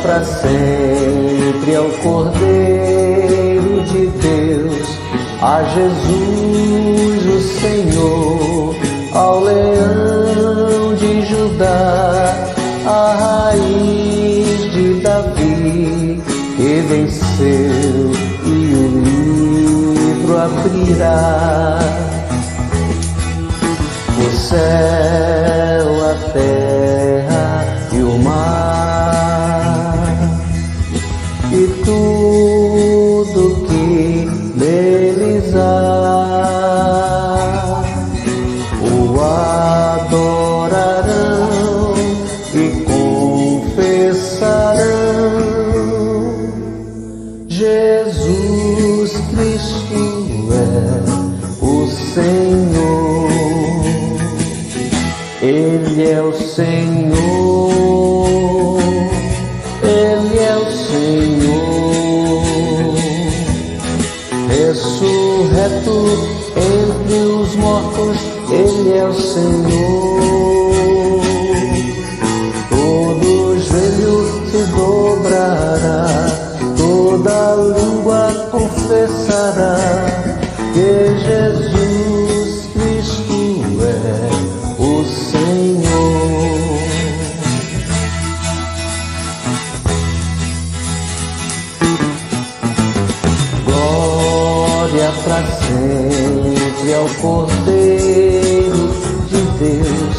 para sempre ao Cordeiro de Deus, a Jesus o Senhor, ao Leão de Judá, a raiz de Davi, que venceu e o livro abrirá. O céu, a terra e o mar, e tudo que neles há, o adorarão e confessarão: Jesus Cristo é o Senhor. Ele é o Senhor, Ele é o Senhor, ressurreto entre os mortos, Ele é o Senhor. Todo joelho se dobrará, toda língua confessará que Jesus Cristo é o Senhor. Glória para sempre ao Cordeiro de Deus,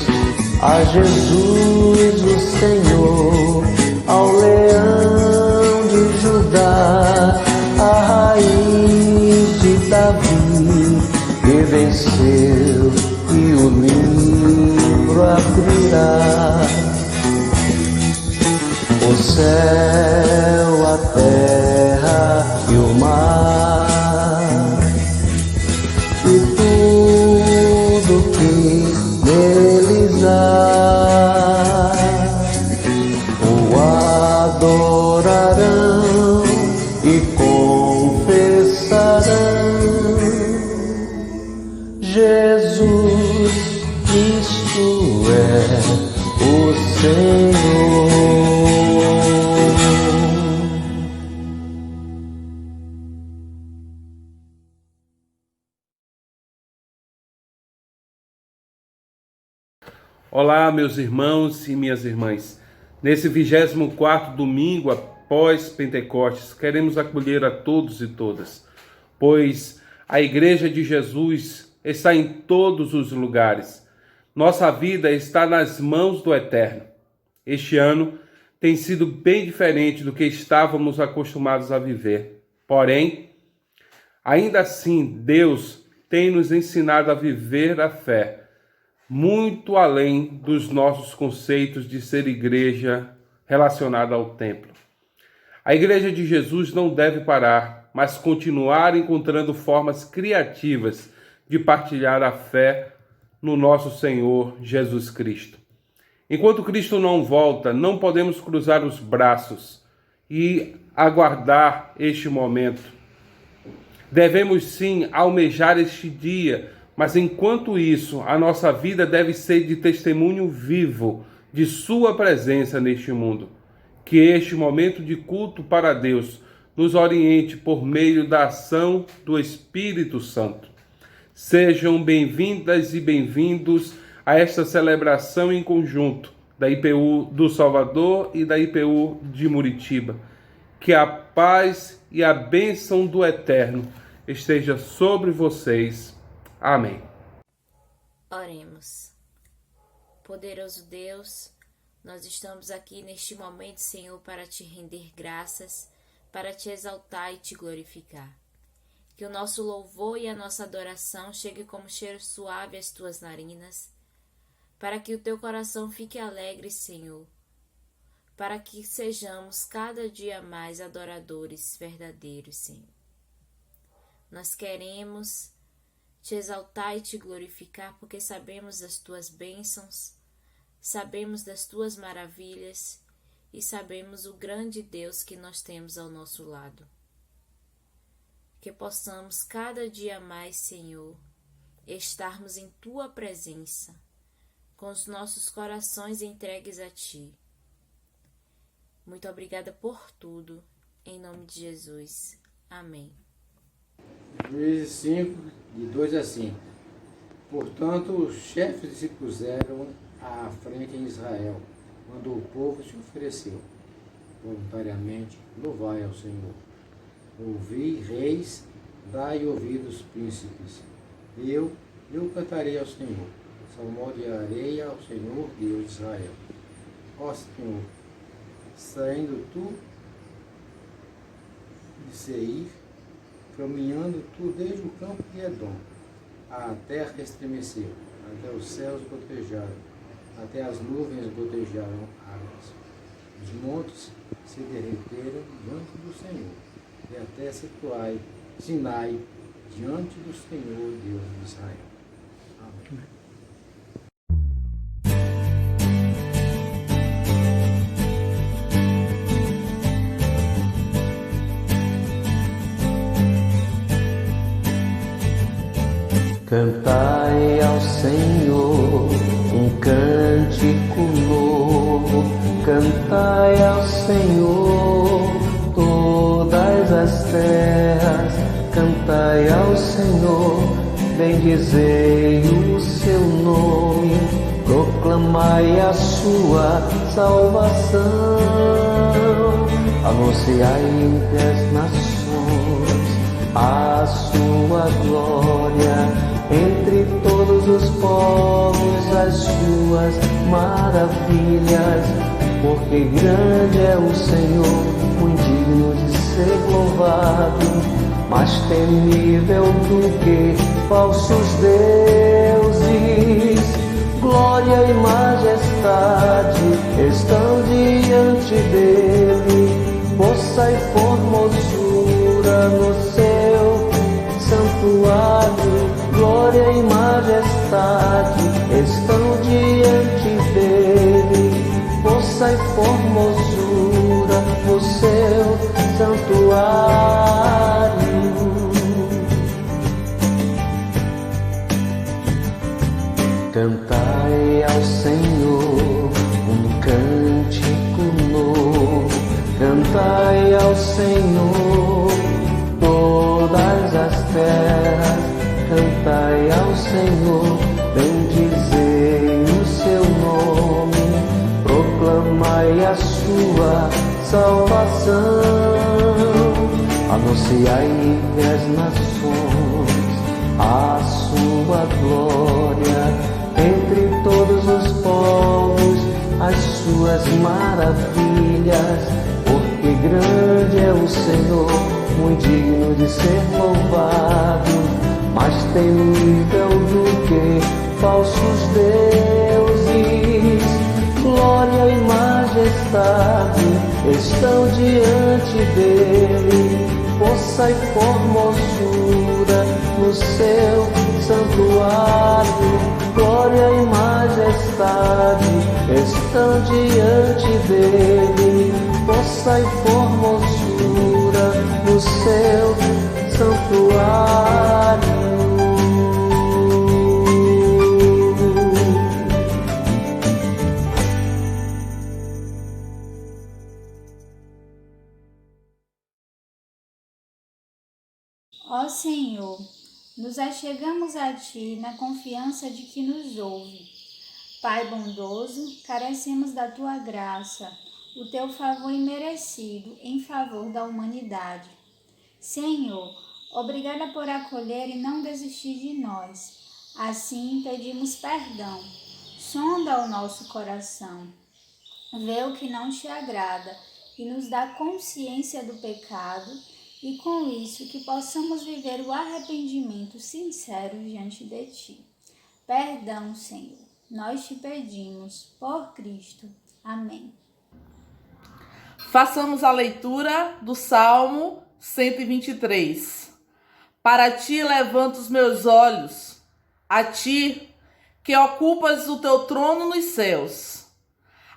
a Jesus o Senhor, ao Leão de Judá, a raiz de Davi, que venceu e o livro abrirá. O céu, a terra e o mar, e tudo que neles há, o adorarão e confessarão: Jesus Cristo é o Senhor. Olá, meus irmãos e minhas irmãs. Nesse 24º domingo após Pentecostes, queremos acolher a todos e todas, pois a Igreja de Jesus está em todos os lugares. Nossa vida está nas mãos do Eterno. Este ano tem sido bem diferente do que estávamos acostumados a viver. Porém, ainda assim, Deus tem nos ensinado a viver a fé, muito além dos nossos conceitos de ser igreja relacionada ao templo. A Igreja de Jesus não deve parar, mas continuar encontrando formas criativas de partilhar a fé no nosso Senhor Jesus Cristo. Enquanto Cristo não volta, não podemos cruzar os braços e aguardar este momento. Devemos sim almejar este dia, mas enquanto isso, a nossa vida deve ser de testemunho vivo de sua presença neste mundo. Que este momento de culto para Deus nos oriente por meio da ação do Espírito Santo. Sejam bem-vindas e bem-vindos a esta celebração em conjunto da IPU do Salvador e da IPU de Muritiba. Que a paz e a bênção do Eterno esteja sobre vocês. Amém. Oremos. Poderoso Deus, nós estamos aqui neste momento, Senhor, para te render graças, para te exaltar e te glorificar. Que o nosso louvor e a nossa adoração chegue como cheiro suave às tuas narinas, para que o teu coração fique alegre, Senhor, para que sejamos cada dia mais adoradores verdadeiros, Senhor. Nós queremos te exaltar e te glorificar, porque sabemos das tuas bênçãos, sabemos das tuas maravilhas e sabemos o grande Deus que nós temos ao nosso lado. Que possamos cada dia mais, Senhor, estarmos em tua presença, com os nossos corações entregues a ti. Muito obrigada por tudo. Em nome de Jesus. Amém. Juízes 5, de 2 a 5. Portanto, os chefes se puseram à frente em Israel, quando o povo se ofereceu voluntariamente: louvai ao Senhor. Ouvi, reis, dai ouvidos, príncipes. Eu cantarei ao Senhor, salmodiarei ao Senhor, Deus de Israel. Ó Senhor, saindo tu de Seir, caminhando tu desde o campo de Edom, a terra estremeceu, até os céus gotejaram, até as nuvens gotejaram águas. Os montes se derreteram diante do Senhor, e até Sinai diante do Senhor, Deus de Israel. Amém. Cantai ao Senhor um cântico novo, cantai ao Senhor todas as terras, cantai ao Senhor, bendizei o seu nome, proclamai a sua salvação, anunciai entre as nações a sua glória, entre todos os povos as suas maravilhas, porque grande é o Senhor, muito digno de ser louvado, mais temível do que falsos deuses. Glória e majestade estão diante dele, força e formosura no seu santuário. Glória e majestade estão diante dele, força e formosura no seu santuário. Cantai ao Senhor um cântico novo, cantai ao Senhor todas as terras, cantai ao Senhor, bendizei o seu nome, proclamai a sua salvação, anunciai entre as nações a sua glória, entre todos os povos as suas maravilhas, porque grande é o Senhor, muito digno de ser louvado, mais temível do que falsos deuses. Glória e majestade estão diante dele, força e formosura no seu santuário. Glória e majestade estão diante dele, força e formosura no seu santuário. Ó Senhor, nos achegamos a Ti na confiança de que nos ouve. Pai bondoso, carecemos da Tua graça, o Teu favor imerecido em favor da humanidade. Senhor, obrigada por acolher e não desistir de nós. Assim pedimos perdão. Sonda o nosso coração. Vê o que não Te agrada e nos dá consciência do pecado, e com isso que possamos viver o arrependimento sincero diante de Ti. Perdão, Senhor, nós Te pedimos, por Cristo. Amém. Façamos a leitura do Salmo 123. Para Ti levanto os meus olhos, a Ti que ocupas o Teu trono nos céus.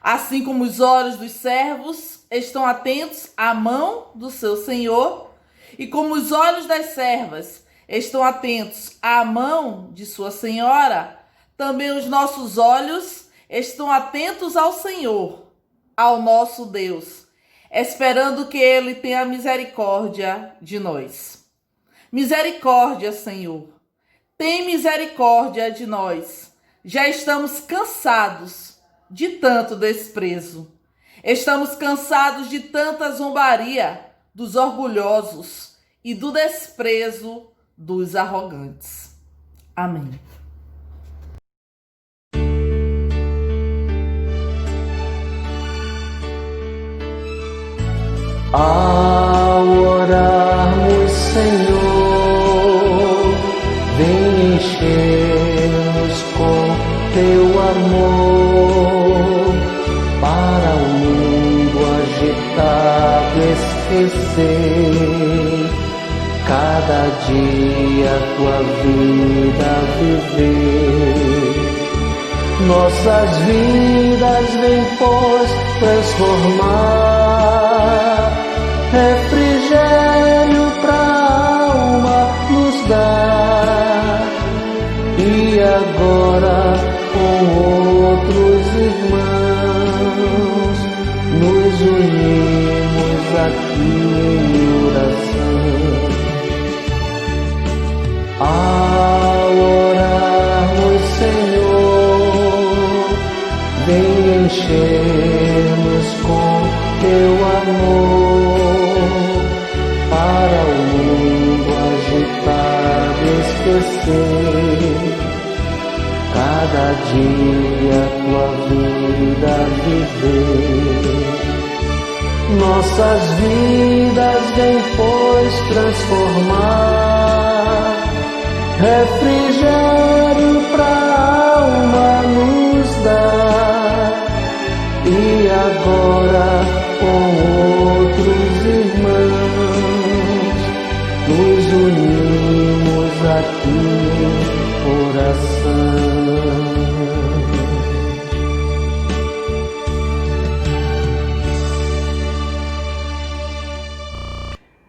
Assim como os olhos dos servos estão atentos à mão do seu Senhor, e como os olhos das servas estão atentos à mão de sua senhora, também os nossos olhos estão atentos ao Senhor, ao nosso Deus, esperando que Ele tenha misericórdia de nós. Misericórdia, Senhor. Tem misericórdia de nós. Já estamos cansados de tanto desprezo. Estamos cansados de tanta zombaria dos orgulhosos e do desprezo dos arrogantes. Amém. Ao orarmos, Senhor, vem encher-nos com teu amor, para o mundo agitado esquecer, cada dia tua vida viver. Nossas vidas vem, pois, transformar, refrigério pra alma nos dá. E agora com outros irmãos nos unimos aqui em oração. Ao orarmos, Senhor, vem encher-nos com teu amor, para o mundo agitado esquecer, cada dia tua vida viver. Nossas vidas vem, pois, transformar, refrigério pra alma nos dar. E agora com outros irmãos nos unimos aqui em oração.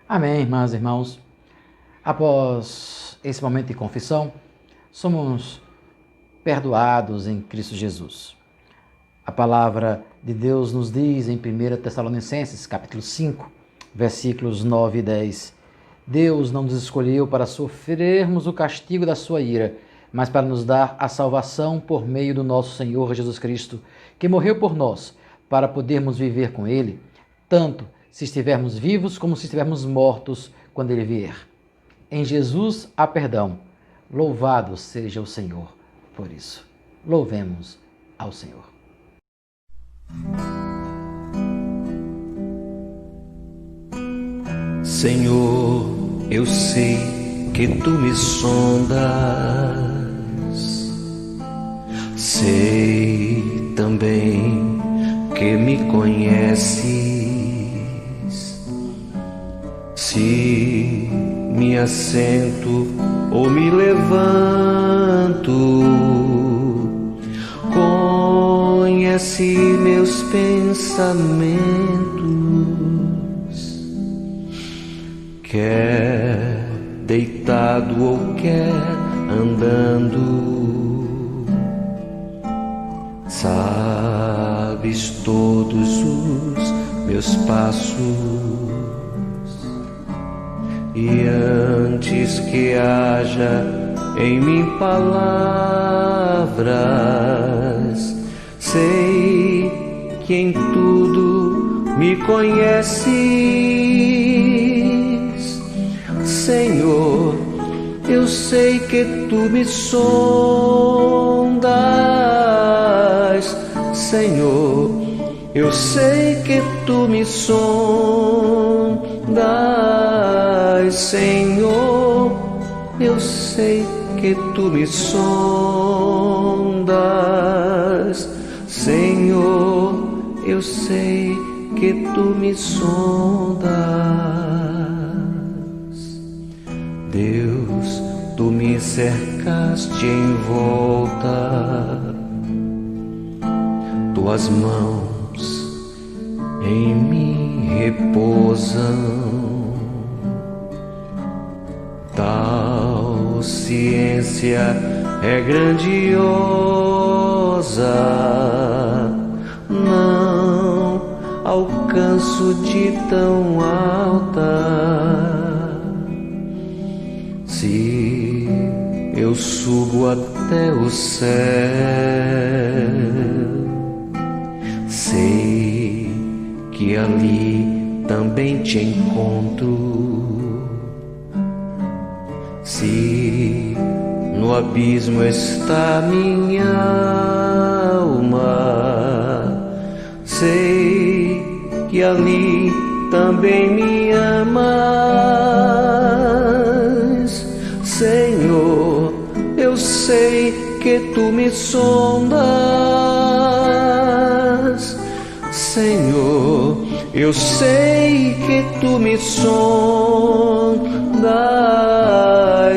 Amém, irmãs e irmãos. Após esse momento de confissão, somos perdoados em Cristo Jesus. A palavra de Deus nos diz em 1 Tessalonicenses, capítulo 5, versículos 9 e 10. Deus não nos escolheu para sofrermos o castigo da sua ira, mas para nos dar a salvação por meio do nosso Senhor Jesus Cristo, que morreu por nós, para podermos viver com Ele, tanto se estivermos vivos como se estivermos mortos quando Ele vier. Em Jesus há perdão. Louvado seja o Senhor por isso. Louvemos ao Senhor. Senhor, eu sei que tu me sondas, sei também que me conheces. Se me assento ou me levanto, conhece meus pensamentos. Quer deitado ou quer andando, sabes todos os meus passos. E antes que haja em mim palavras, sei que em tudo me conheces. Senhor, eu sei que tu me sondas. Senhor, eu sei que tu me sondas. Senhor, eu sei que tu me sondas. Senhor, eu sei que tu me sondas. Deus, tu me cercaste em volta, tuas mãos em mim repousam. Tal ciência é grandiosa, não alcanço de tão alta. Se eu subo até o céu, sei que ali também te encontro. Se no abismo está minha alma, sei que ali também me amas. Senhor, eu sei que tu me sondas. Senhor, eu sei que tu me sondas.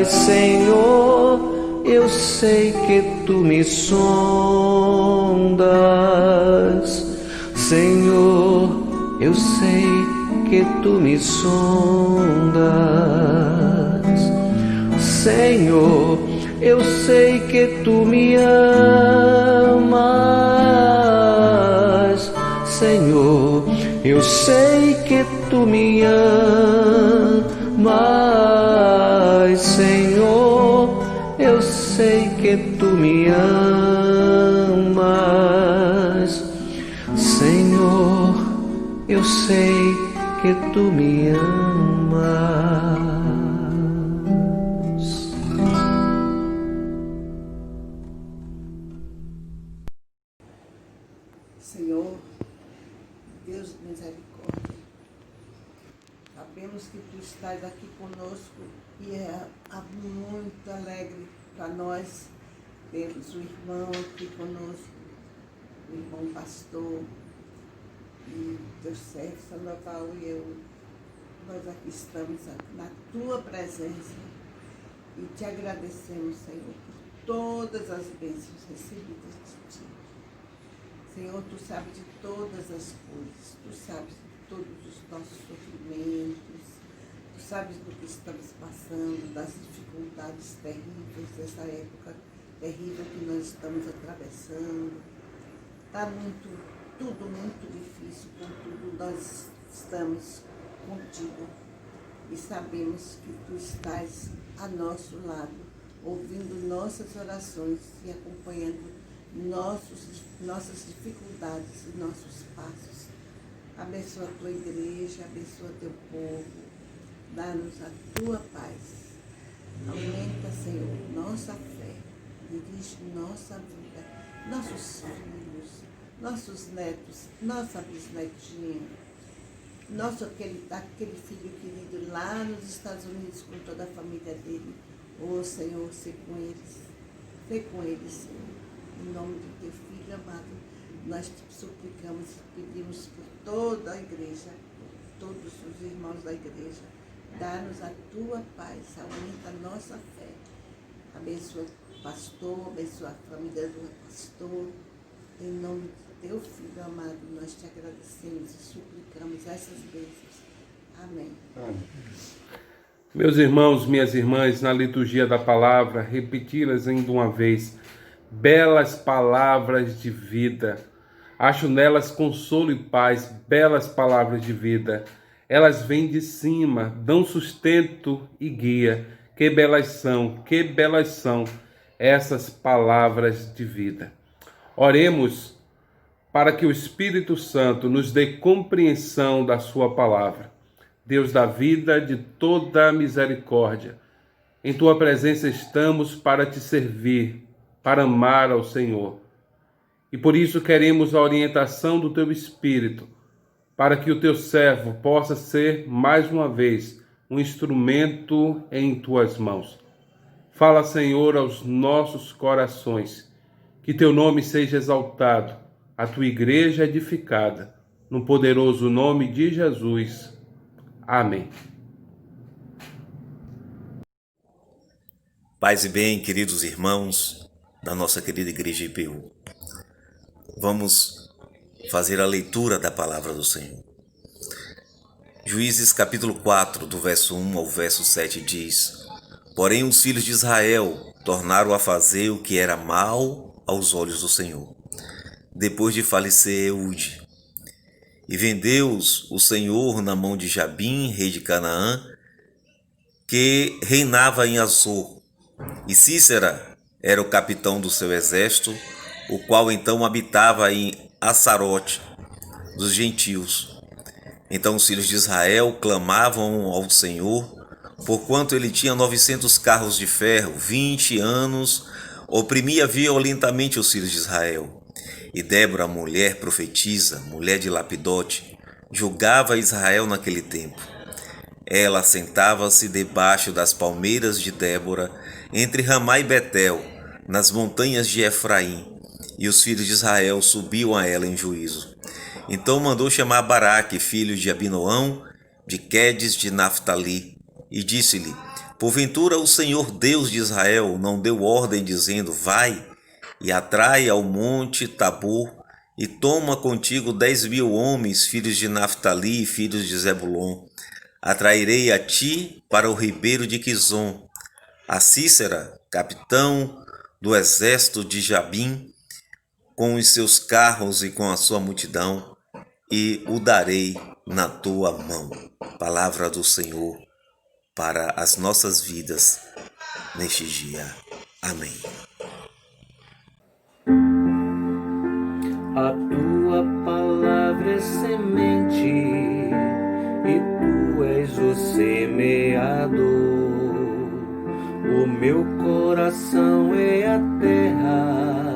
Senhor, eu sei que tu me sondas. Senhor, eu sei que tu me sondas. Senhor, eu sei que tu me amas. Senhor, eu sei que tu me amas. Senhor, eu sei que tu me amas. Senhor, eu sei que tu me amas. Senhor, Deus de misericórdia, sabemos que tu estás aqui conosco e é muito alegre para nós termos o irmão aqui conosco, o irmão pastor e teu servo Sandoval e eu. Nós aqui estamos na tua presença e te agradecemos, Senhor, por todas as bênçãos recebidas de ti. Senhor, tu sabes de todas as coisas, tu sabes de todos os nossos sofrimentos, tu sabes do que estamos passando, das dificuldades terríveis dessa época terrível que nós estamos atravessando. Está tudo muito difícil, contudo nós estamos contigo e sabemos que tu estás a nosso lado, ouvindo nossas orações e acompanhando nossas dificuldades e nossos passos. Abençoa a tua igreja, abençoa teu povo, dá-nos a tua paz. Aumenta, Senhor, nossa fé, dirige nossa vida, nossos filhos, nossos netos, nossa bisnetinha, aquele filho querido lá nos Estados Unidos com toda a família dele. Ô Senhor, sê com eles, Senhor. Em nome do teu Filho amado, nós te suplicamos e pedimos por toda a igreja, por todos os irmãos da igreja. Dá-nos a tua paz, aumenta a nossa fé. Abençoa o pastor, abençoa a família do pastor. Em nome do teu Filho amado, nós te agradecemos e suplicamos essas bênçãos. Amém. Amém. Meus irmãos, minhas irmãs, na liturgia da palavra, repeti-las ainda uma vez. Belas palavras de vida. Acho nelas consolo e paz, belas palavras de vida. Elas vêm de cima, dão sustento e guia. Que belas são essas palavras de vida. Oremos para que o Espírito Santo nos dê compreensão da sua palavra. Deus da vida, de toda a misericórdia, em tua presença estamos para te servir, para amar ao Senhor. E por isso queremos a orientação do teu Espírito, para que o teu servo possa ser, mais uma vez, um instrumento em tuas mãos. Fala, Senhor, aos nossos corações, que teu nome seja exaltado, a tua igreja edificada, no poderoso nome de Jesus. Amém. Paz e bem, queridos irmãos da nossa querida Igreja IPU. Vamos fazer a leitura da palavra do Senhor. Juízes capítulo 4, do verso 1 ao verso 7 diz: Porém os filhos de Israel tornaram a fazer o que era mal aos olhos do Senhor, depois de falecer Eude. E vendeu-os o Senhor na mão de Jabim, rei de Canaã, que reinava em Azor. E Císera era o capitão do seu exército, o qual então habitava em Assarote dos gentios. Então os filhos de Israel clamavam ao Senhor, porquanto ele tinha 900 carros de ferro, 20 anos, oprimia violentamente os filhos de Israel. E Débora, mulher profetisa, mulher de Lapidote, julgava Israel naquele tempo. Ela sentava-se debaixo das palmeiras de Débora, entre Ramá e Betel, nas montanhas de Efraim, e os filhos de Israel subiam a ela em juízo. Então mandou chamar Baraque, filho de Abinoão, de Quedes de Naphtali, e disse-lhe: porventura o Senhor Deus de Israel não deu ordem dizendo: vai e atrai ao monte Tabor, e toma contigo 10.000 homens, filhos de Naphtali e filhos de Zebulon. Atrairei a ti para o ribeiro de Quizon. A Císera, capitão do exército de Jabim, com os seus carros e com a sua multidão, e o darei na tua mão. Palavra do Senhor para as nossas vidas neste dia. Amém. A tua palavra é semente e tu és o semeador. O meu coração é a terra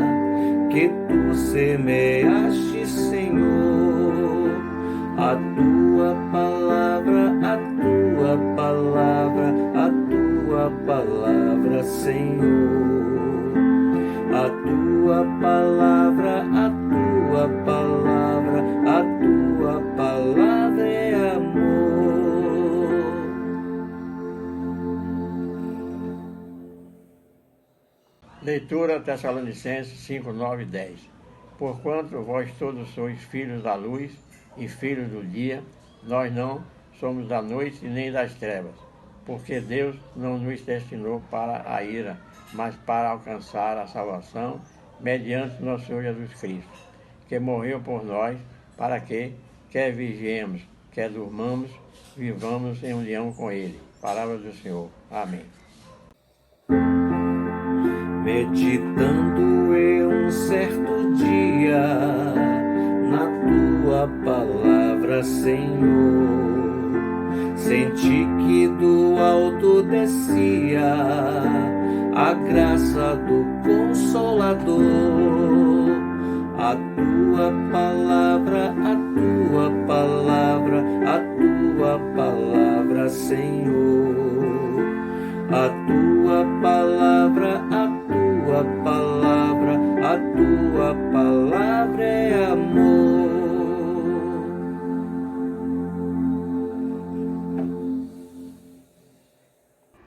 que tu semeaste, Senhor. A tua palavra, a tua palavra, a tua palavra, Senhor. A tua palavra, a tua palavra, a tua palavra é amor. Leitura Tessalonicenses 5, 9 e 10. Porquanto vós todos sois filhos da luz e filhos do dia, nós não somos da noite nem das trevas, porque Deus não nos destinou para a ira, mas para alcançar a salvação mediante nosso Senhor Jesus Cristo, que morreu por nós, para que, quer vigiemos, quer durmamos, vivamos em união com Ele. Palavra do Senhor. Amém. Meditando eu um certo dia na tua palavra, Senhor, senti que do alto descia a graça do Consolador. A tua palavra, a tua palavra, a tua palavra, Senhor. A tua palavra, a tua palavra, a tua palavra é amor.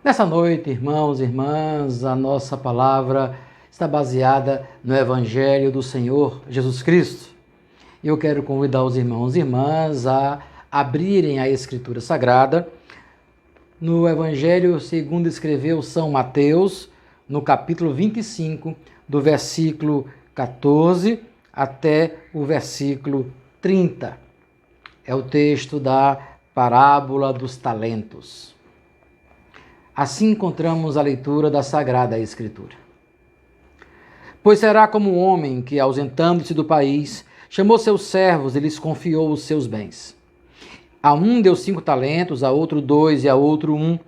Nessa noite, irmãos e irmãs, a nossa palavra está baseada no Evangelho do Senhor Jesus Cristo. Eu quero convidar os irmãos e irmãs a abrirem a Escritura Sagrada no Evangelho segundo escreveu São Mateus, no capítulo 25, do versículo 14 até o versículo 30. É o texto da parábola dos talentos. Assim encontramos a leitura da Sagrada Escritura. Pois será como um homem que, ausentando-se do país, chamou seus servos e lhes confiou os seus bens. A um deu 5 talentos, a outro 2 e a outro 1,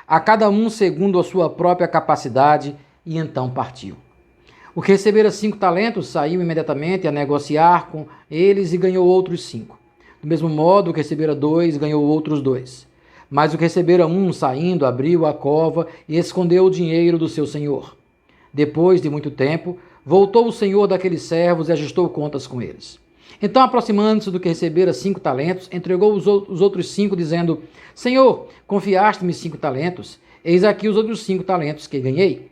a cada um segundo a sua própria capacidade, e então partiu. O que recebera 5 talentos saiu imediatamente a negociar com eles e ganhou outros 5. Do mesmo modo, o que recebera 2 ganhou outros 2. Mas o que recebera 1, saindo, abriu a cova e escondeu o dinheiro do seu senhor. Depois de muito tempo, voltou o senhor daqueles servos e ajustou contas com eles. Então, aproximando-se do que recebera 5 talentos, entregou os outros 5, dizendo: Senhor, confiaste-me 5 talentos, eis aqui os outros 5 talentos que ganhei.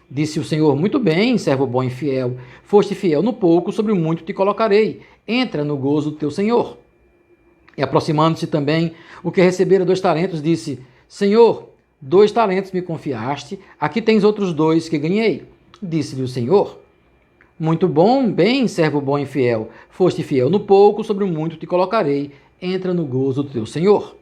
Disse o Senhor: muito bem, servo bom e fiel, foste fiel no pouco, sobre o muito te colocarei, entra no gozo do teu Senhor. E aproximando-se também o que recebera 2 talentos, disse: Senhor, 2 talentos me confiaste, aqui tens outros 2 que ganhei. Disse-lhe o Senhor: Muito bom, bem, servo bom e fiel. Foste fiel no pouco, sobre o muito te colocarei. Entra no gozo do teu senhor.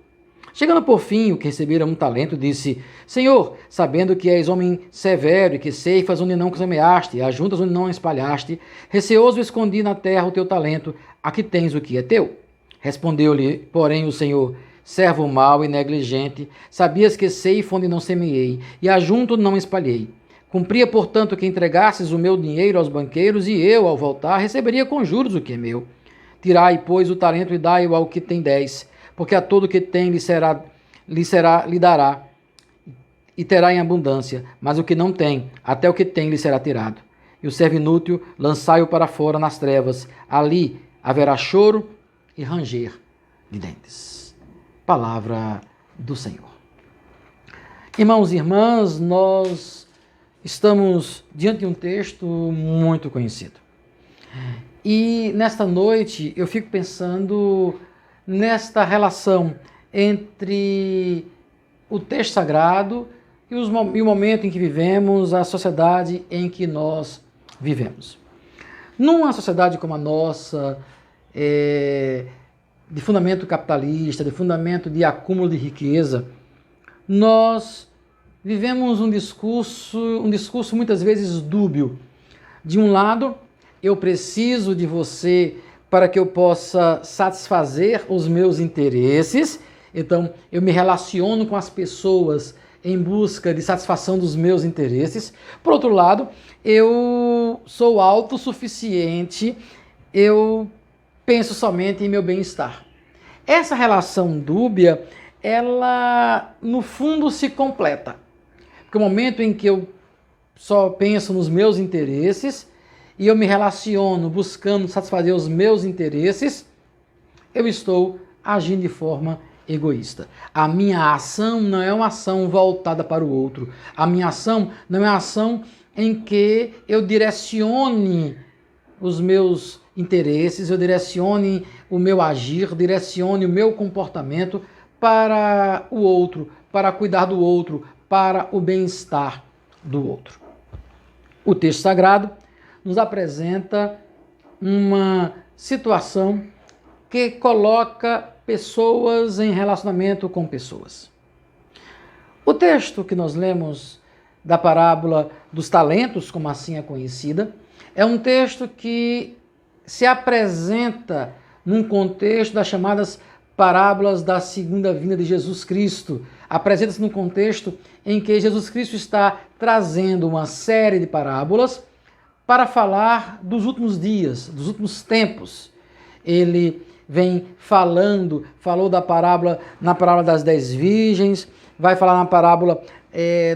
Chegando por fim, o que recebera um talento, disse: Senhor, sabendo que és homem severo e que ceifas onde não semeaste, e ajuntas onde não espalhaste, receoso escondi na terra o teu talento, aqui tens o que é teu. Respondeu-lhe, porém, o Senhor: servo mau e negligente, sabias que ceifo onde não semeei, e ajunto onde não espalhei. Cumpria, portanto, que entregasses o meu dinheiro aos banqueiros, e eu, ao voltar, receberia com juros o que é meu. Tirai, pois, o talento e dai-o ao que tem 10, porque a todo que tem lhe dará, e terá em abundância, mas o que não tem, até o que tem lhe será tirado. E o servo inútil, lançai-o para fora nas trevas, ali haverá choro e ranger de dentes. Palavra do Senhor. Irmãos e irmãs, nós estamos diante de um texto muito conhecido. E nesta noite eu fico pensando nesta relação entre o texto sagrado e o momento em que vivemos, a sociedade em que nós vivemos. Numa sociedade como a nossa, de fundamento capitalista, de fundamento de acúmulo de riqueza, nós vivemos um discurso muitas vezes dúbio. De um lado, eu preciso de você para que eu possa satisfazer os meus interesses, então eu me relaciono com as pessoas em busca de satisfação dos meus interesses. Por outro lado, eu sou autossuficiente, eu penso somente em meu bem-estar. Essa relação dúbia, ela no fundo se completa. Porque o momento em que eu só penso nos meus interesses e eu me relaciono buscando satisfazer os meus interesses, eu estou agindo de forma egoísta. A minha ação não é uma ação voltada para o outro. A minha ação não é uma ação em que eu direcione os meus interesses, eu direcione o meu agir, direcione o meu comportamento para o outro, para cuidar do outro, para o bem-estar do outro. O texto sagrado nos apresenta uma situação que coloca pessoas em relacionamento com pessoas. O texto que nós lemos da parábola dos talentos, como assim é conhecida, é um texto que se apresenta num contexto das chamadas parábolas da segunda vinda de Jesus Cristo. Apresenta-se num contexto em que Jesus Cristo está trazendo uma série de parábolas para falar dos últimos dias, dos últimos tempos. Ele vem falou da parábola, na parábola das 10 virgens, vai falar na parábola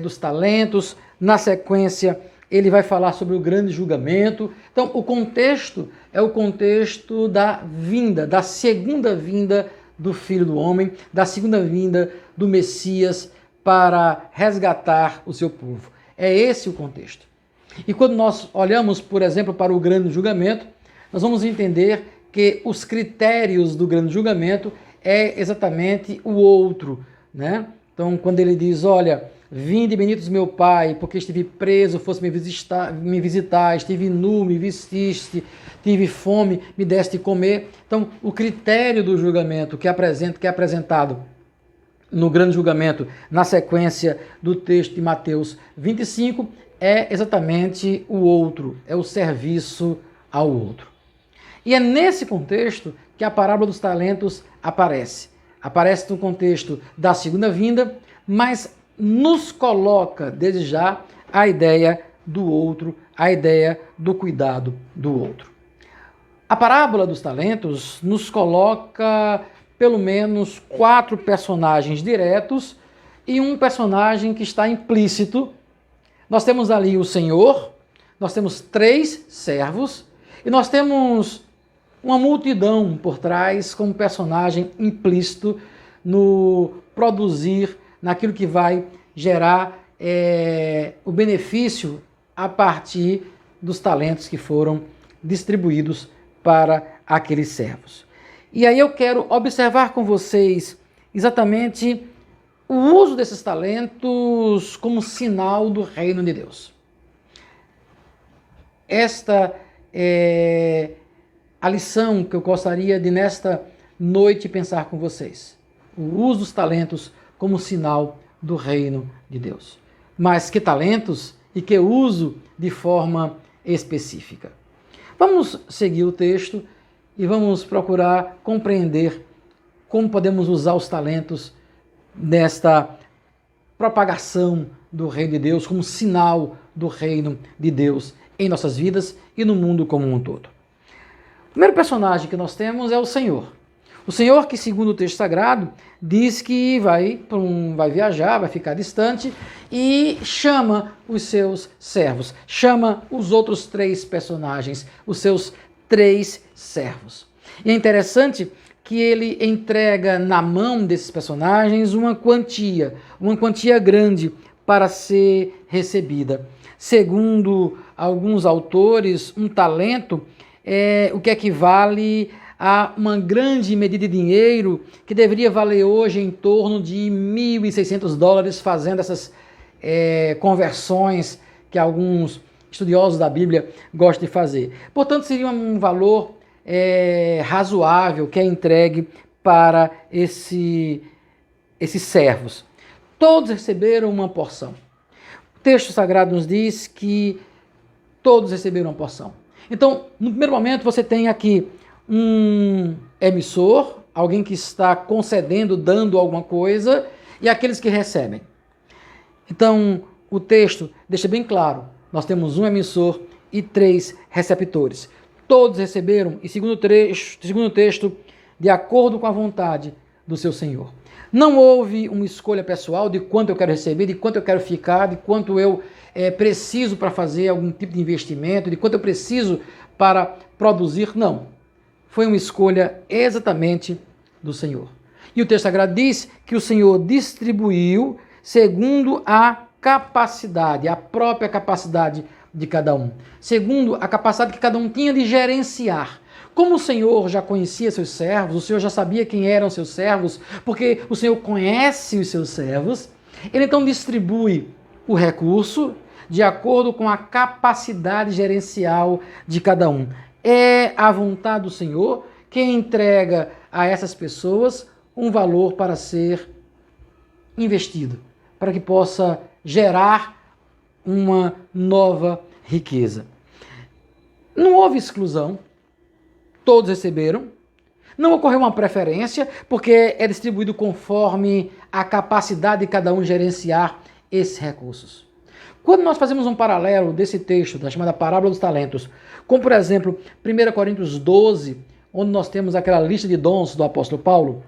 dos talentos, na sequência ele vai falar sobre o grande julgamento. Então o contexto é o contexto da vinda, da segunda vinda do Filho do Homem, da segunda vinda do Messias para resgatar o seu povo. É esse o contexto. E quando nós olhamos, por exemplo, para o grande julgamento, nós vamos entender que os critérios do grande julgamento é exatamente o outro, né? Então, quando ele diz, olha, vinde benitos meu Pai, porque estive preso, fosse me visitar, estive nu, me vestiste, tive fome, me deste comer. Então, o critério do julgamento que é apresentado no grande julgamento, na sequência do texto de Mateus 25, é exatamente o outro, é o serviço ao outro. E é nesse contexto que a parábola dos talentos aparece. Aparece no contexto da segunda vinda, mas nos coloca desde já a ideia do outro, a ideia do cuidado do outro. A parábola dos talentos nos coloca pelo menos 4 personagens diretos e um personagem que está implícito. Nós temos ali o Senhor, nós temos 3 servos e nós temos uma multidão por trás como personagem implícito no produzir, naquilo que vai gerar o benefício a partir dos talentos que foram distribuídos para aqueles servos. E aí eu quero observar com vocês exatamente o uso desses talentos como sinal do reino de Deus. Esta a lição que eu gostaria de nesta noite pensar com vocês. O uso dos talentos como sinal do reino de Deus. Mas que talentos e que uso de forma específica. Vamos seguir o texto e vamos procurar compreender como podemos usar os talentos nesta propagação do reino de Deus, como sinal do reino de Deus em nossas vidas e no mundo como um todo. O primeiro personagem que nós temos é o Senhor. O Senhor que, segundo o texto sagrado, diz que vai viajar, vai ficar distante e chama os seus servos, chama os outros 3 personagens, os seus 3 servos. E é interessante que ele entrega na mão desses personagens uma quantia grande para ser recebida. Segundo alguns autores, um talento é o que equivale a uma grande medida de dinheiro que deveria valer hoje em torno de $1.600, fazendo essas conversões que alguns estudiosos da Bíblia gostam de fazer. Portanto, seria um valor razoável que é entregue para esses servos. Todos receberam uma porção. O texto sagrado nos diz que todos receberam uma porção. Então, no primeiro momento, você tem aqui um emissor, alguém que está concedendo, dando alguma coisa, e aqueles que recebem. Então, o texto deixa bem claro, nós temos um emissor e 3 receptores. Todos receberam, e segundo o texto, de acordo com a vontade do seu Senhor. Não houve uma escolha pessoal de quanto eu quero receber, de quanto eu quero ficar, de quanto eu preciso para fazer algum tipo de investimento, de quanto eu preciso para produzir, não. Foi uma escolha exatamente do Senhor. E o texto sagrado diz que o Senhor distribuiu segundo a capacidade, a própria capacidade de cada um. Segundo a capacidade que cada um tinha de gerenciar. Como o Senhor já conhecia seus servos, o Senhor já sabia quem eram seus servos, porque o Senhor conhece os seus servos, ele então distribui o recurso de acordo com a capacidade gerencial de cada um. É a vontade do Senhor que entrega a essas pessoas um valor para ser investido, para que possa gerar uma nova riqueza. Não houve exclusão, todos receberam, não ocorreu uma preferência, porque é distribuído conforme a capacidade de cada um gerenciar esses recursos. Quando nós fazemos um paralelo desse texto, da chamada parábola dos talentos, como por exemplo, 1 Coríntios 12, onde nós temos aquela lista de dons do apóstolo Paulo,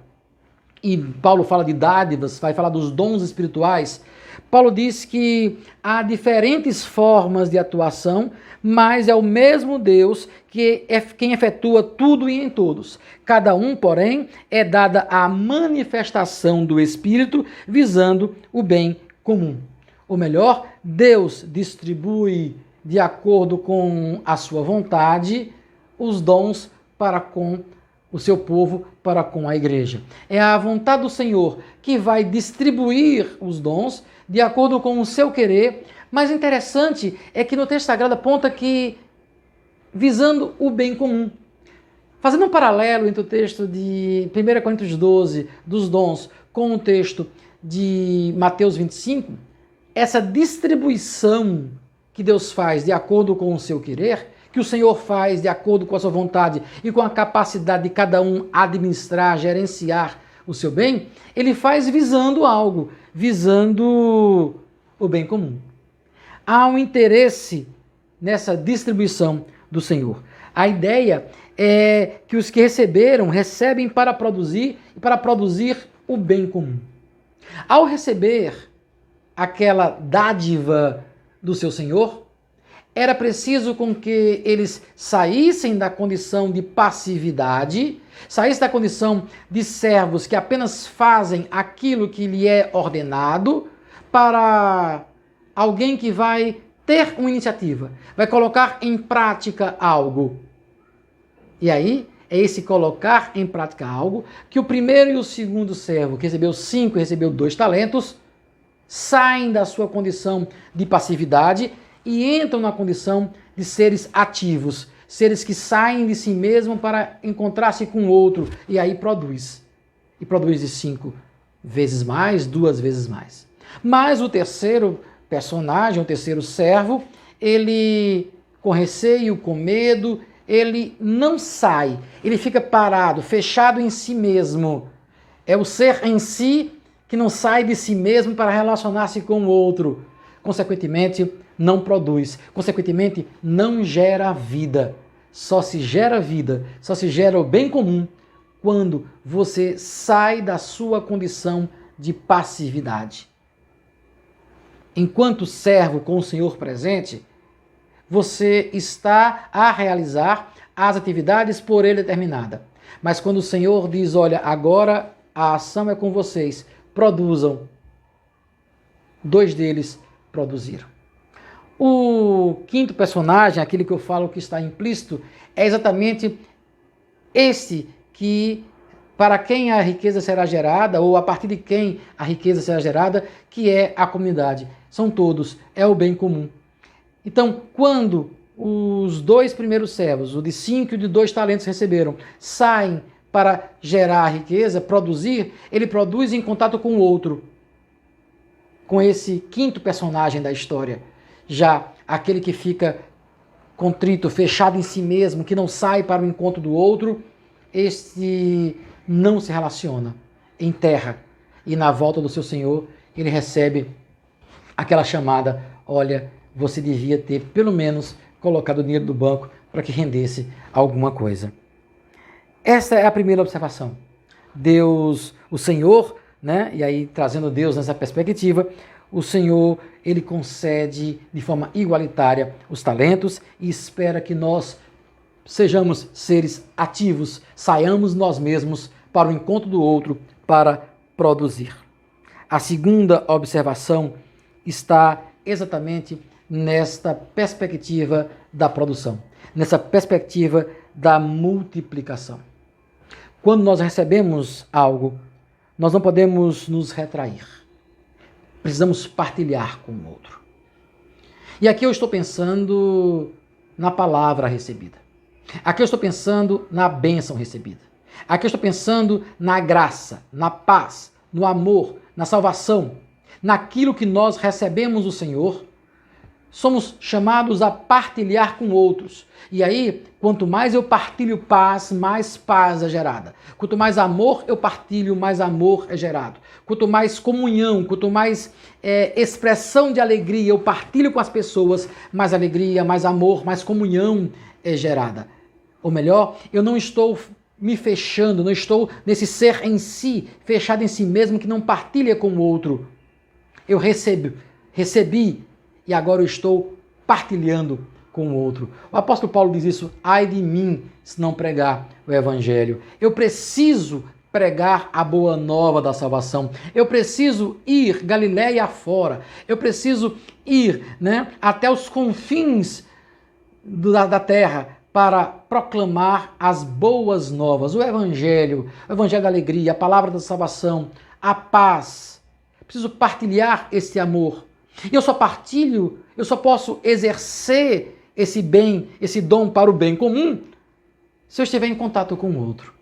e Paulo fala de dádivas, vai falar dos dons espirituais, Paulo diz que há diferentes formas de atuação, mas é o mesmo Deus que é quem efetua tudo e em todos. Cada um, porém, é dada a manifestação do Espírito visando o bem comum. Ou melhor, Deus distribui de acordo com a sua vontade os dons para com o seu povo, para com a igreja. É a vontade do Senhor que vai distribuir os dons de acordo com o seu querer, mas interessante é que no texto sagrado aponta que visando o bem comum. Fazendo um paralelo entre o texto de 1 Coríntios 12, dos dons, com o texto de Mateus 25, essa distribuição que Deus faz de acordo com o seu querer, que o Senhor faz de acordo com a sua vontade e com a capacidade de cada um administrar, gerenciar o seu bem, ele faz visando algo, visando o bem comum. Há um interesse nessa distribuição do Senhor. A ideia é que os que receberam, recebem para produzir e para produzir o bem comum. Ao receber aquela dádiva do seu Senhor, era preciso com que eles saíssem da condição de passividade, saíssem da condição de servos que apenas fazem aquilo que lhe é ordenado, para alguém que vai ter uma iniciativa, vai colocar em prática algo. E aí, é esse colocar em prática algo que o primeiro e o segundo servo, que recebeu 5 e recebeu 2 talentos, saem da sua condição de passividade e entram na condição de seres ativos, seres que saem de si mesmo para encontrar-se com outro, e aí produz. E produz de 5 vezes mais, 2 vezes mais. Mas o terceiro personagem, o terceiro servo, ele, com receio, com medo, ele não sai, ele fica parado, fechado em si mesmo. É o ser em si que não sai de si mesmo para relacionar-se com o outro. Consequentemente, não produz. Consequentemente, não gera vida. Só se gera vida, só se gera o bem comum quando você sai da sua condição de passividade. Enquanto servo com o Senhor presente, você está a realizar as atividades por ele determinada. Mas quando o Senhor diz, olha, agora a ação é com vocês, produzam. 2 deles produziram. O quinto personagem, aquele que eu falo que está implícito, é exatamente esse que, para quem a riqueza será gerada, ou a partir de quem a riqueza será gerada, que é a comunidade. São todos, é o bem comum. Então, quando os 2 primeiros servos, o de 5 e o de 2 talentos receberam, saem para gerar riqueza, produzir, ele produz em contato com o outro, com esse quinto personagem da história. Já aquele que fica contrito, fechado em si mesmo, que não sai para o encontro do outro, este não se relaciona, enterra. E na volta do seu Senhor, ele recebe aquela chamada, olha, você devia ter pelo menos colocado o dinheiro do banco para que rendesse alguma coisa. Essa é a primeira observação. Deus, o Senhor, né? E aí trazendo Deus nessa perspectiva, o Senhor, ele concede de forma igualitária os talentos e espera que nós sejamos seres ativos, saiamos nós mesmos para o encontro do outro, para produzir. A segunda observação está exatamente nesta perspectiva da produção, nessa perspectiva da multiplicação. Quando nós recebemos algo, nós não podemos nos retrair. Precisamos partilhar com o outro. E aqui eu estou pensando na palavra recebida. Aqui eu estou pensando na bênção recebida. Aqui eu estou pensando na graça, na paz, no amor, na salvação, naquilo que nós recebemos do Senhor. Somos chamados a partilhar com outros. E aí, quanto mais eu partilho paz, mais paz é gerada. Quanto mais amor eu partilho, mais amor é gerado. Quanto mais comunhão, quanto mais expressão de alegria eu partilho com as pessoas, mais alegria, mais amor, mais comunhão é gerada. Ou melhor, eu não estou me fechando, não estou nesse ser em si, fechado em si mesmo, que não partilha com o outro. Eu recebi, e agora eu estou partilhando com o outro. O apóstolo Paulo diz isso, ai de mim se não pregar o evangelho. Eu preciso pregar a boa nova da salvação. Eu preciso ir Galiléia afora. Eu preciso ir, até os confins da terra para proclamar as boas novas, o evangelho da alegria, a palavra da salvação, a paz. Preciso partilhar esse amor. E eu só posso exercer esse bem, esse dom para o bem comum, se eu estiver em contato com o outro.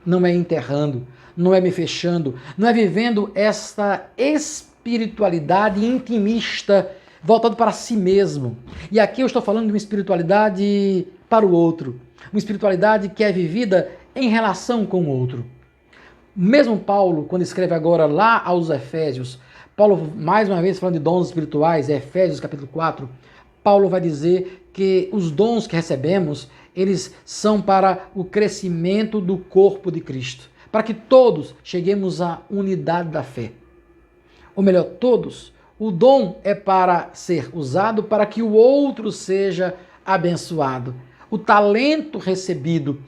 Não é enterrando, não é me fechando, não é vivendo esta espiritualidade intimista, voltado para si mesmo. E aqui eu estou falando de uma espiritualidade para o outro, uma espiritualidade que é vivida em relação com o outro. Mesmo Paulo, quando escreve agora lá aos Efésios, Paulo, mais uma vez falando de dons espirituais, Efésios capítulo 4, Paulo vai dizer que os dons que recebemos, eles são para o crescimento do corpo de Cristo, para que todos cheguemos à unidade da fé. Ou melhor, todos. O dom é para ser usado para que o outro seja abençoado. O talento recebido,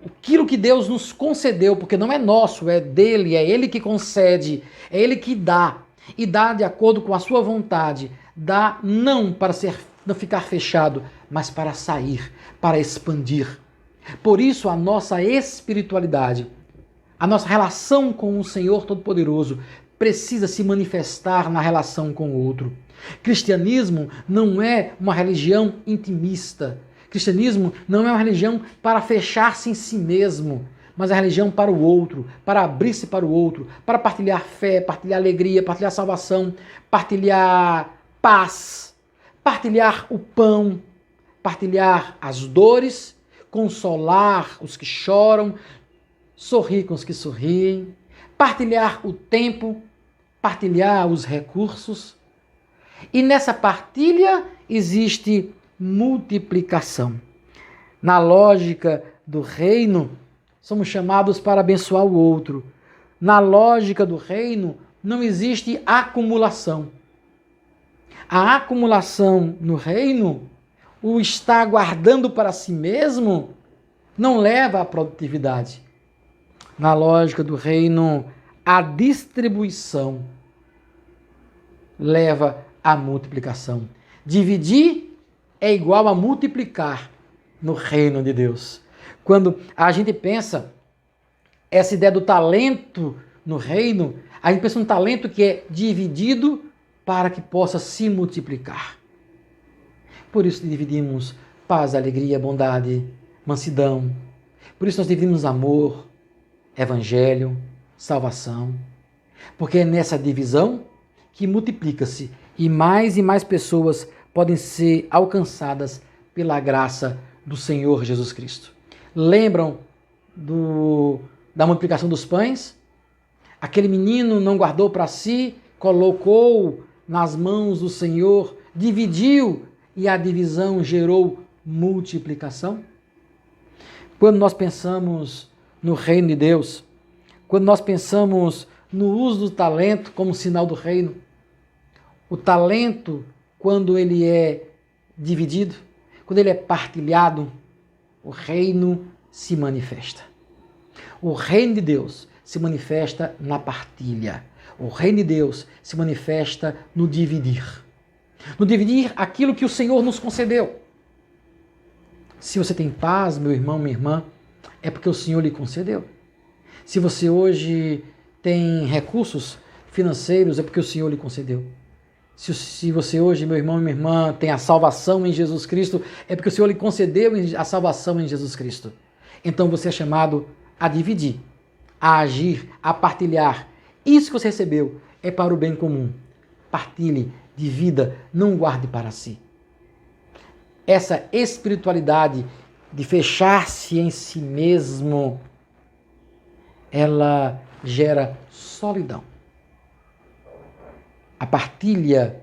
aquilo que Deus nos concedeu, porque não é nosso, é dele, é ele que concede, é ele que dá. E dá de acordo com a sua vontade. Dá não para não ficar fechado, mas para sair, para expandir. Por isso a nossa espiritualidade, a nossa relação com o Senhor Todo-Poderoso precisa se manifestar na relação com o outro. Cristianismo não é uma religião intimista. Cristianismo não é uma religião para fechar-se em si mesmo, mas é uma religião para o outro, para abrir-se para o outro, para partilhar fé, partilhar alegria, partilhar salvação, partilhar paz, partilhar o pão, partilhar as dores, consolar os que choram, sorrir com os que sorriem, partilhar o tempo, partilhar os recursos. E nessa partilha existe multiplicação. Na lógica do reino, somos chamados para abençoar o outro. Na lógica do reino, não existe acumulação. A acumulação no reino, o estar guardando para si mesmo, não leva à produtividade. Na lógica do reino, a distribuição leva à multiplicação. Dividir é igual a multiplicar no reino de Deus. Quando a gente pensa essa ideia do talento no reino, a gente pensa um talento que é dividido para que possa se multiplicar. Por isso dividimos paz, alegria, bondade, mansidão. Por isso nós dividimos amor, evangelho, salvação. Porque é nessa divisão que multiplica-se e mais pessoas podem ser alcançadas pela graça do Senhor Jesus Cristo. Lembram da multiplicação dos pães? Aquele menino não guardou para si, colocou nas mãos do Senhor, dividiu e a divisão gerou multiplicação. Quando nós pensamos no reino de Deus, quando nós pensamos no uso do talento como sinal do reino, o talento, quando ele é dividido, quando ele é partilhado, o reino se manifesta. O reino de Deus se manifesta na partilha. O reino de Deus se manifesta no dividir. No dividir aquilo que o Senhor nos concedeu. Se você tem paz, meu irmão, minha irmã, é porque o Senhor lhe concedeu. Se você hoje tem recursos financeiros, é porque o Senhor lhe concedeu. Se você hoje, meu irmão e minha irmã, tem a salvação em Jesus Cristo, é porque o Senhor lhe concedeu a salvação em Jesus Cristo. Então você é chamado a dividir, a agir, a partilhar. Isso que você recebeu é para o bem comum. Partilhe, divida, não guarde para si. Essa espiritualidade de fechar-se em si mesmo, ela gera solidão. A partilha,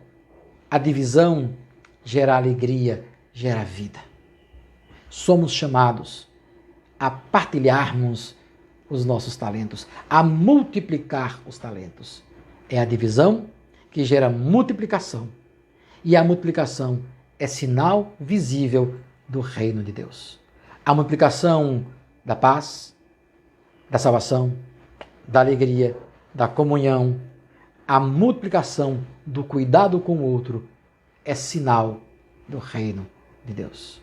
a divisão gera alegria, gera vida. Somos chamados a partilharmos os nossos talentos, a multiplicar os talentos. É a divisão que gera multiplicação. E a multiplicação é sinal visível do reino de Deus. A multiplicação da paz, da salvação, da alegria, da comunhão, a multiplicação do cuidado com o outro é sinal do reino de Deus.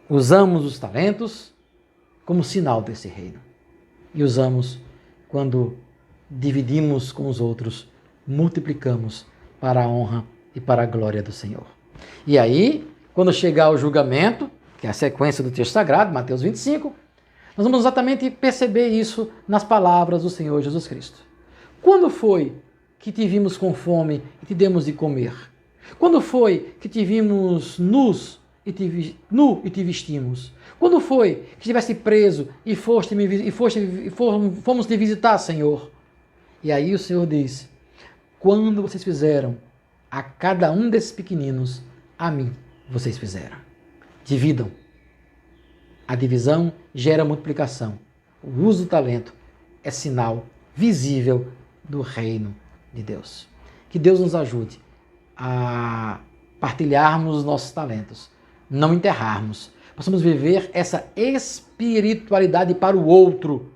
Usamos os talentos como sinal desse reino. E usamos quando dividimos com os outros, multiplicamos para a honra e para a glória do Senhor. E aí, quando chegar o julgamento, que é a sequência do texto sagrado, Mateus 25, nós vamos exatamente perceber isso nas palavras do Senhor Jesus Cristo. Quando foi que te vimos com fome e te demos de comer? Quando foi que te vimos nu e te vestimos? Quando foi que estivesse preso e fomos te visitar, Senhor? E aí o Senhor diz: quando vocês fizeram a cada um desses pequeninos, a mim vocês fizeram. Dividam. A divisão gera multiplicação. O uso do talento é sinal visível do reino de Deus. Que Deus nos ajude a partilharmos os nossos talentos, não enterrarmos. Possamos viver essa espiritualidade para o outro,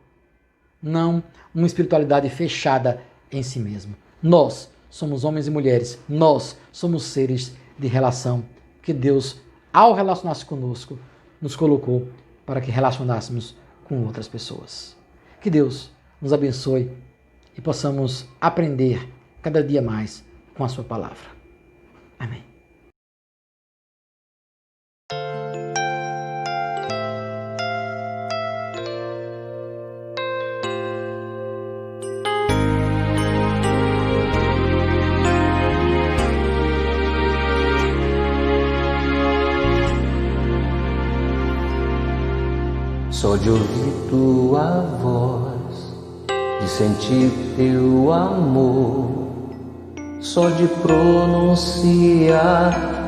não uma espiritualidade fechada em si mesmo. Nós somos homens e mulheres, nós somos seres de relação que Deus, ao relacionar-se conosco, nos colocou para que relacionássemos com outras pessoas. Que Deus nos abençoe e possamos aprender cada dia mais com a sua palavra. Amém. só de ouvir tua voz, de sentir teu amor, só de pronunciar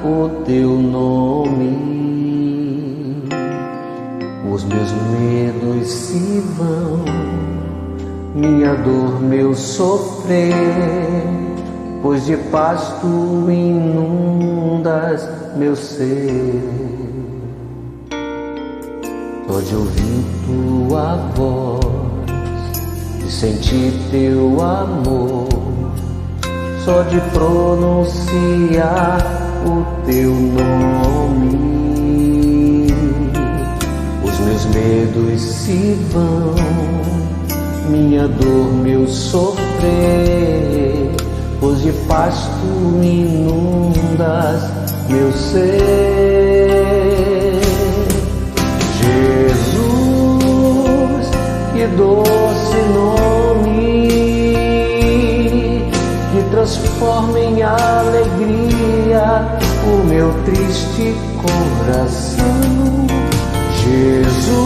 o teu nome. Os meus medos se vão, minha dor, meu sofrer, pois de paz tu inundas meu ser. Só de ouvir tua voz, de sentir teu amor, só de pronunciar o teu nome. Os meus medos se vão, minha dor, meu sofrer, pois de paz tu inundas meu ser. Jesus, que doce nome, que transforma em alegria o meu triste coração. Jesus,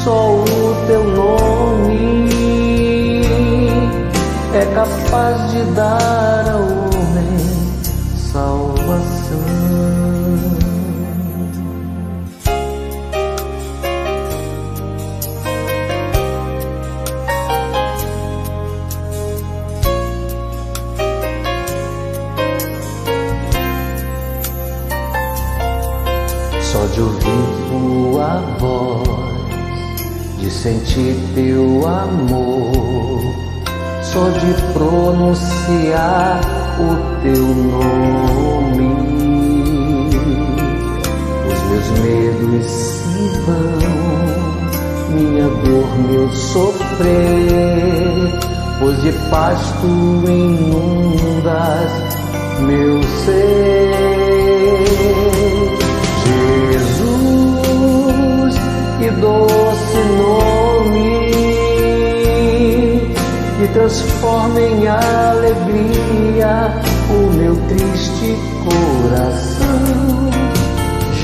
só o teu nome é capaz de dar ao homem salvação. Só de ouvir tua voz, de sentir teu amor, só de pronunciar o teu nome. Os meus medos se vão, minha dor, meu sofrer, pois de paz tu inundas meu ser. Jesus, que doce nome, que transforma em alegria o meu triste coração.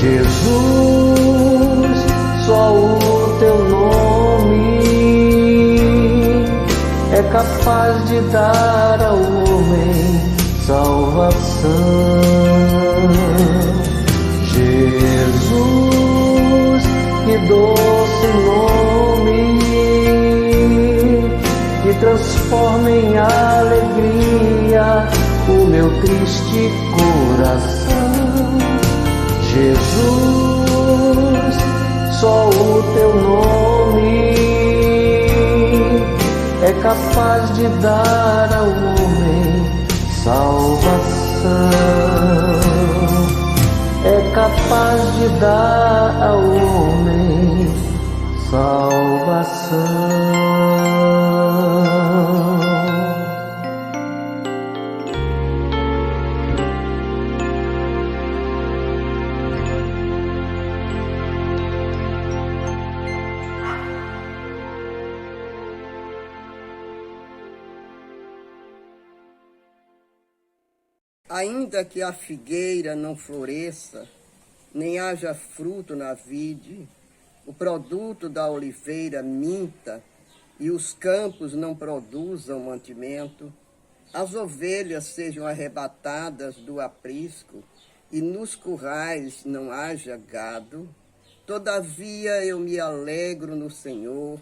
Jesus, só o teu nome é capaz de dar ao homem salvação. Jesus, que doce nome, que transforma em alegria o meu triste coração. Jesus, só o teu nome é capaz de dar ao homem salvação. É capaz de dar ao homem salvação. Ainda que a figueira não floresça, nem haja fruto na vide, o produto da oliveira minta, e os campos não produzam mantimento, as ovelhas sejam arrebatadas do aprisco, e nos currais não haja gado, todavia eu me alegro no Senhor,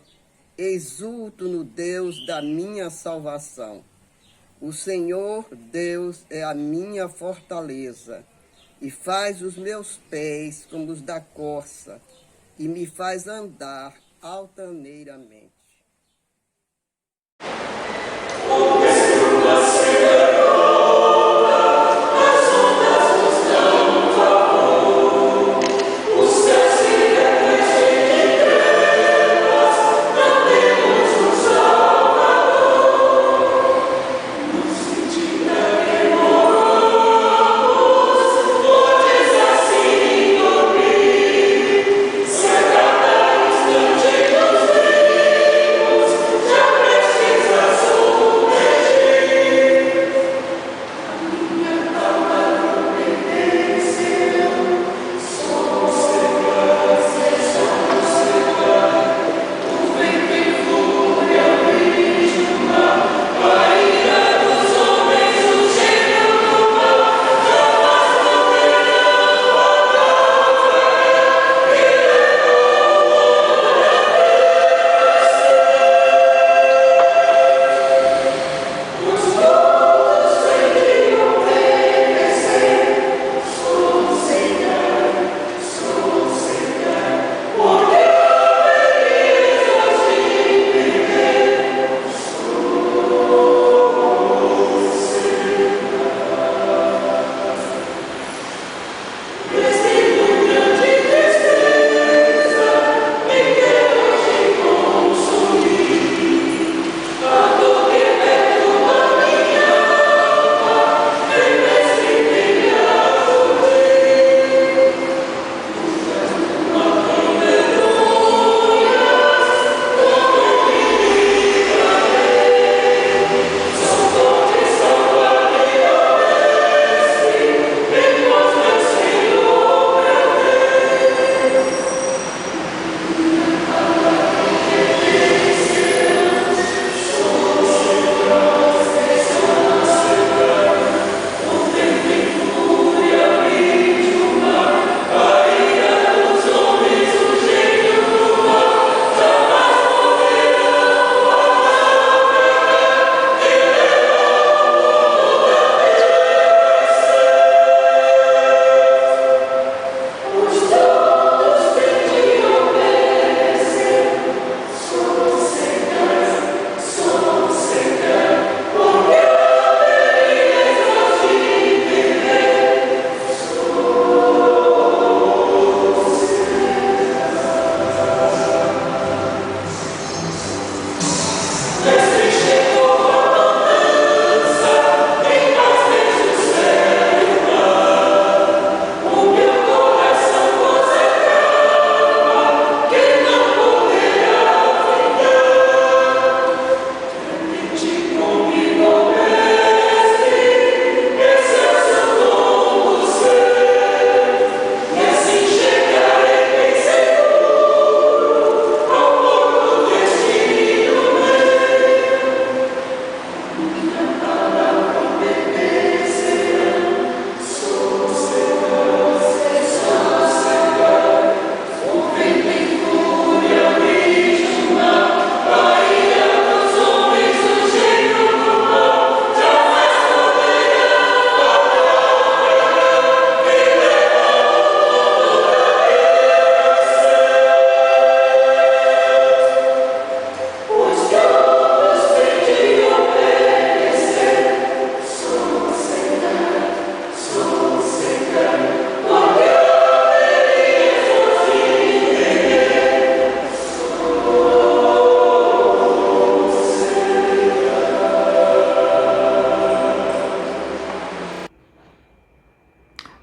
exulto no Deus da minha salvação. O Senhor Deus é a minha fortaleza, e faz os meus pés como os da corça, e me faz andar altaneiramente. Secreta instante nos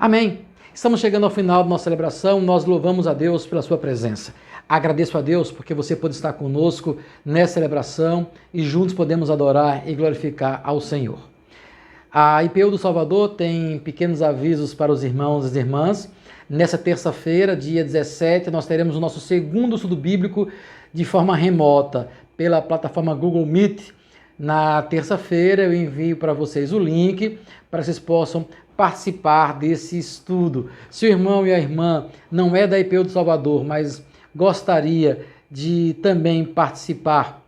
Amém. Estamos chegando ao final da nossa celebração, nós louvamos a Deus pela sua presença. Agradeço a Deus porque você pode estar conosco nessa celebração e juntos podemos adorar e glorificar ao Senhor. A IPU do Salvador tem pequenos avisos para os irmãos e as irmãs. Nessa terça-feira, dia 17, nós teremos o nosso segundo estudo bíblico de forma remota pela plataforma Google Meet. Na terça-feira eu envio para vocês o link para que vocês possam participar desse estudo. Se o irmão e a irmã não é da IPU do Salvador, mas gostaria de também participar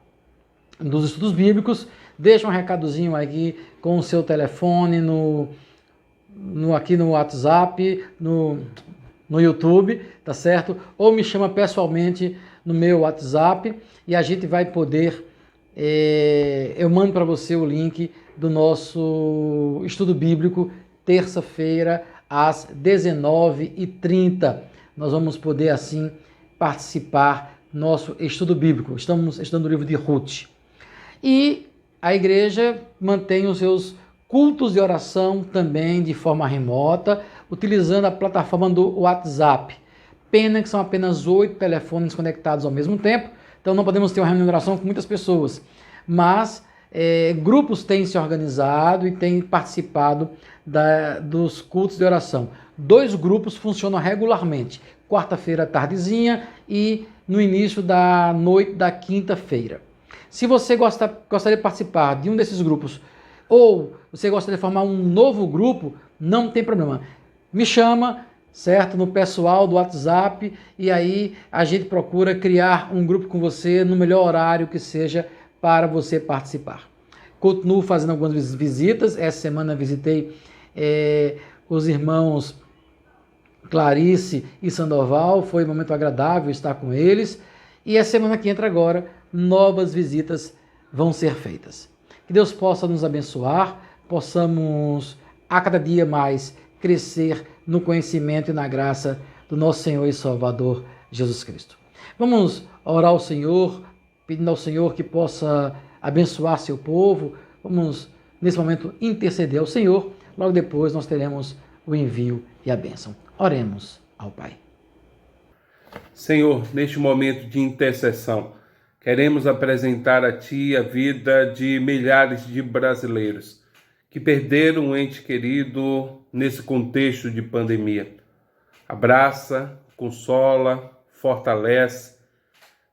dos estudos bíblicos, deixa um recadozinho aqui com o seu telefone aqui no WhatsApp, no YouTube, tá certo? Ou me chama pessoalmente no meu WhatsApp e a gente vai poder, eu mando para você o link do nosso estudo bíblico, terça-feira, às 19h30. Nós vamos poder, assim, participar do nosso estudo bíblico. Estamos estudando o livro de Ruth. E a igreja mantém os seus cultos de oração também de forma remota, utilizando a plataforma do WhatsApp. Pena que são apenas 8 telefones conectados ao mesmo tempo, então não podemos ter uma reunião de oração com muitas pessoas. Mas grupos têm se organizado e têm participado dos cultos de oração. 2 grupos funcionam regularmente, quarta-feira tardezinha e no início da noite da quinta-feira. Se você gostaria de participar de um desses grupos ou você gostaria de formar um novo grupo, não tem problema. Me chama, certo? No pessoal do WhatsApp e aí a gente procura criar um grupo com você no melhor horário que seja para você participar. Continuo fazendo algumas visitas. Essa semana visitei os irmãos Clarice e Sandoval. Foi um momento agradável estar com eles. E a semana que entra agora, novas visitas vão ser feitas. Que Deus possa nos abençoar, possamos a cada dia mais crescer no conhecimento e na graça do nosso Senhor e Salvador Jesus Cristo. Vamos orar ao Senhor, pedindo ao Senhor que possa abençoar seu povo. Vamos, nesse momento, interceder ao Senhor. Logo depois nós teremos o envio e a bênção. Oremos ao Pai. Senhor, neste momento de intercessão, queremos apresentar a Ti a vida de milhares de brasileiros que perderam um ente querido nesse contexto de pandemia. Abraça, consola, fortalece.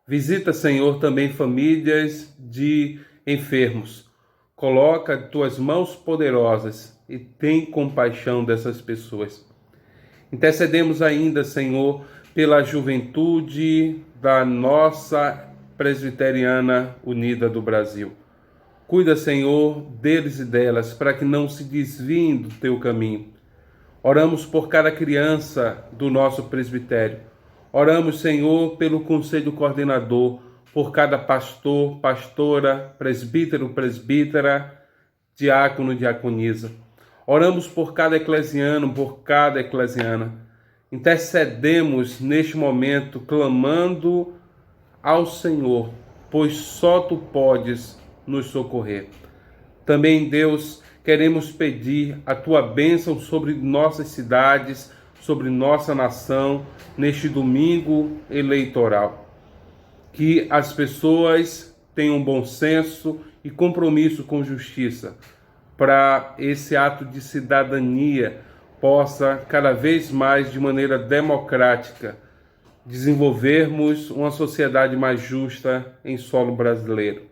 Visita, Senhor, também famílias de enfermos. Coloca Tuas mãos poderosas e tem compaixão dessas pessoas. Intercedemos ainda, Senhor, pela juventude da nossa Presbiteriana Unida do Brasil. Cuida, Senhor, deles e delas, para que não se desviem do Teu caminho. Oramos por cada criança do nosso presbitério. Oramos, Senhor, pelo conselho coordenador, por cada pastor, pastora, presbítero, presbítera, diácono, diaconisa. Oramos por cada eclesiano, por cada eclesiana. Intercedemos neste momento, clamando ao Senhor, pois só Tu podes nos socorrer. Também, Deus, queremos pedir a Tua bênção sobre nossas cidades, sobre nossa nação, neste domingo eleitoral. Que as pessoas tenham bom senso e compromisso com justiça, para esse ato de cidadania possa, cada vez mais, de maneira democrática, desenvolvermos uma sociedade mais justa em solo brasileiro.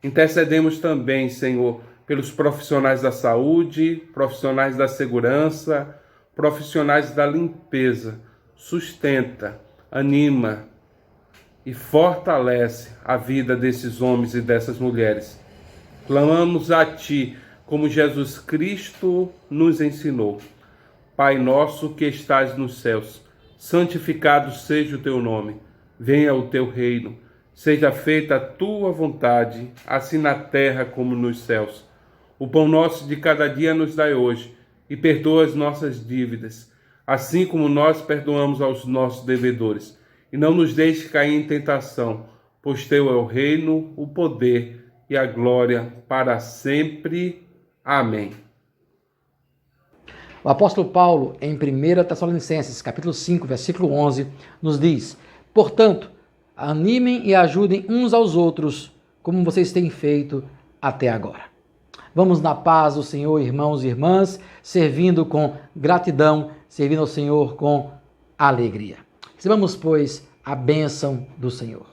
Intercedemos também, Senhor, pelos profissionais da saúde, profissionais da segurança, profissionais da limpeza. Sustenta, anima e fortalece a vida desses homens e dessas mulheres. Clamamos a Ti, como Jesus Cristo nos ensinou. Pai nosso que estás nos céus, santificado seja o Teu nome. Venha o Teu reino. Seja feita a Tua vontade, assim na terra como nos céus. O pão nosso de cada dia nos dai hoje, e perdoa as nossas dívidas, assim como nós perdoamos aos nossos devedores. E não nos deixe cair em tentação, pois Teu é o reino, o poder e a glória para sempre. Amém. O apóstolo Paulo, em 1 Tessalonicenses, capítulo 5, versículo 11, nos diz: portanto, animem e ajudem uns aos outros, como vocês têm feito até agora. Vamos na paz do Senhor, irmãos e irmãs, servindo com gratidão, servindo ao Senhor com alegria. Recebamos, pois, a bênção do Senhor.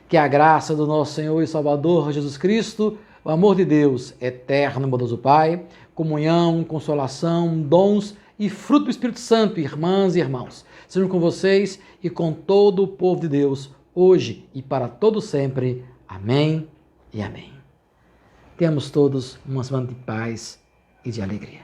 Que a graça do nosso Senhor e Salvador Jesus Cristo, o amor de Deus, eterno e bondoso Pai, comunhão, consolação, dons e fruto do Espírito Santo, irmãs e irmãos, sejam com vocês e com todo o povo de Deus, hoje e para todo sempre. Amém e amém. Tenhamos todos uma semana de paz e de alegria.